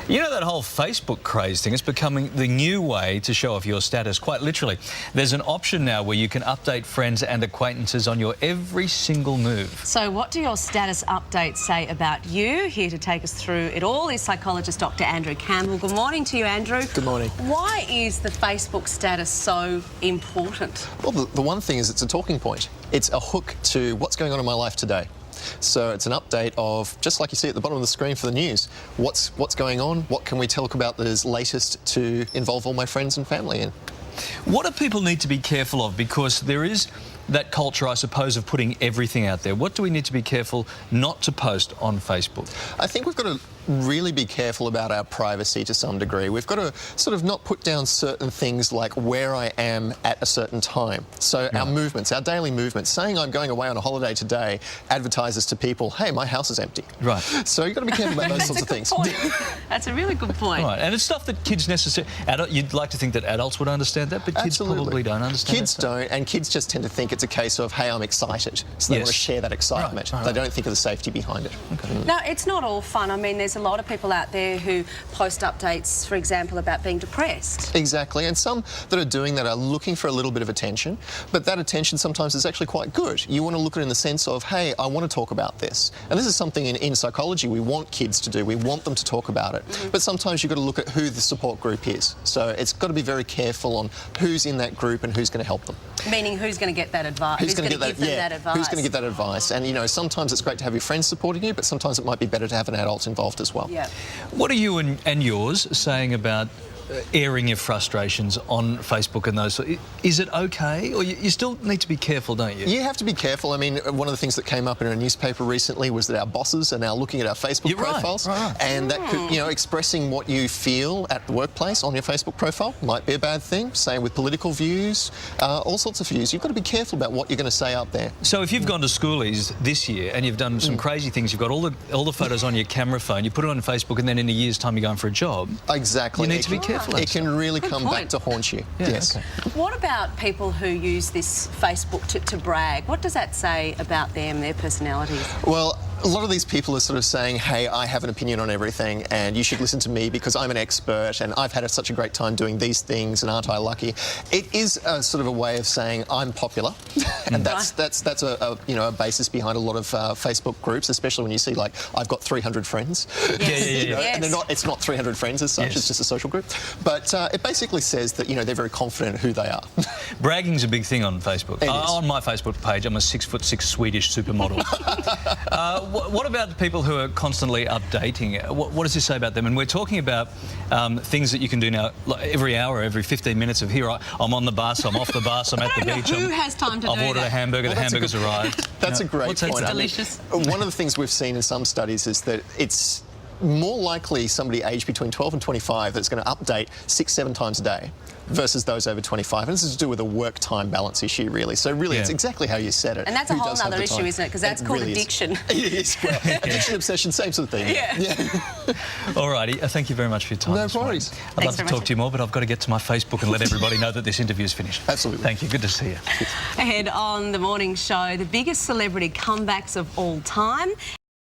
You know that whole Facebook craze thing is becoming the new way to show off your status, quite literally. There's an option now where you can update friends and acquaintances on your every single move. So what do your status updates say about you? Here to take us through it all is psychologist Dr. Andrew Campbell. Good morning to you, Andrew. Good morning. Why is the Facebook status so important? Well, the one thing is it's a talking point. It's a hook to what's going on in my life today. So it's an update of, just like you see at the bottom of the screen for the news, what's going on, what can we talk about that is latest to involve all my friends and family in. What do people need to be careful of? Because there is that culture, I suppose, of putting everything out there. What do we need to be careful not to post on Facebook? I think we've got to really be careful about our privacy to some degree. We've got to sort of not put down certain things like where I am at a certain time. So our movements, our daily movements, saying I'm going away on a holiday today advertises to people, hey, my house is empty. Right. So you've got to be careful about those sorts of things. That's a really good point. Right, and it's stuff that kids necessarily... You'd like to think that adults would understand that, but kids probably don't understand Kids don't, and kids just tend to think it's a case of, hey, I'm excited. So they want to share that excitement. They don't think of the safety behind it. Okay. No, it's not all fun. I mean, there's a lot of people out there who post updates, for example, about being depressed. Exactly, and some that are doing that are looking for a little bit of attention, but that attention sometimes is actually quite good. You want to look at it in the sense of, hey, I want to talk about this. And this is something in psychology we want kids to do. We want them to talk about it. But sometimes you've got to look at who the support group is. So it's got to be very careful on who's in that group and who's going to help them. Meaning who's going to get that advice? Who's going to give them that advice? Who's going to give that advice? And, you know, sometimes it's great to have your friends supporting you, but sometimes it might be better to have an adult involved as well. Yeah. What are you and yours saying about airing your frustrations on Facebook and those? Is it okay, or you still need to be careful, don't you? You have to be careful. I mean, one of the things that came up in a newspaper recently was that our bosses are now looking at our Facebook profiles, and that could, you know, expressing what you feel at the workplace on your Facebook profile might be a bad thing. Same with political views, all sorts of views. You've got to be careful about what you're going to say out there. So if you've gone to schoolies this year and you've done some crazy things, you've got all the photos on your camera phone, you put it on Facebook, and then in a year's time you're going for a job. Exactly. You need to be careful. It can really come back to haunt you. Yeah, yes. Okay. What about people who use this Facebook to brag? What does that say about them, their personalities? Well, a lot of these people are sort of saying, hey, I have an opinion on everything and you should listen to me because I'm an expert and I've had such a great time doing these things and aren't I lucky? It is a sort of a way of saying I'm popular, and that's a you know, a basis behind a lot of Facebook groups, especially when you see like I've got 300 friends. Yes. You know, and it's not 300 friends as such, it's just a social group. But it basically says that, you know, they're very confident in who they are. Bragging's a big thing on Facebook. On my Facebook page, I'm a 6'6" Swedish supermodel. What about the people who are constantly updating? What does this say about them? And we're talking about things that you can do now, like every hour, every 15 minutes of here, I'm on the bus, I'm off the bus, I'm at the beach. Who has time to do that? I've ordered a hamburger, the hamburger's arrived. That's a great point. It's delicious. One of the things we've seen in some studies is that it's more likely somebody aged between 12 and 25 that's going to update 6-7 times a day versus those over 25. And this is to do with a work-time balance issue, really. So really, it's exactly how you said it. And that's a whole other issue, isn't it? Because that's called addiction. It is. Well, addiction, obsession, same sort of thing. Yeah. All righty. Thank you very much for your time. No worries. I'd love to talk to you more, but I've got to get to my Facebook and let everybody know that this interview is finished. Absolutely. Thank you. Good to see you. Ahead on the morning show, the biggest celebrity comebacks of all time.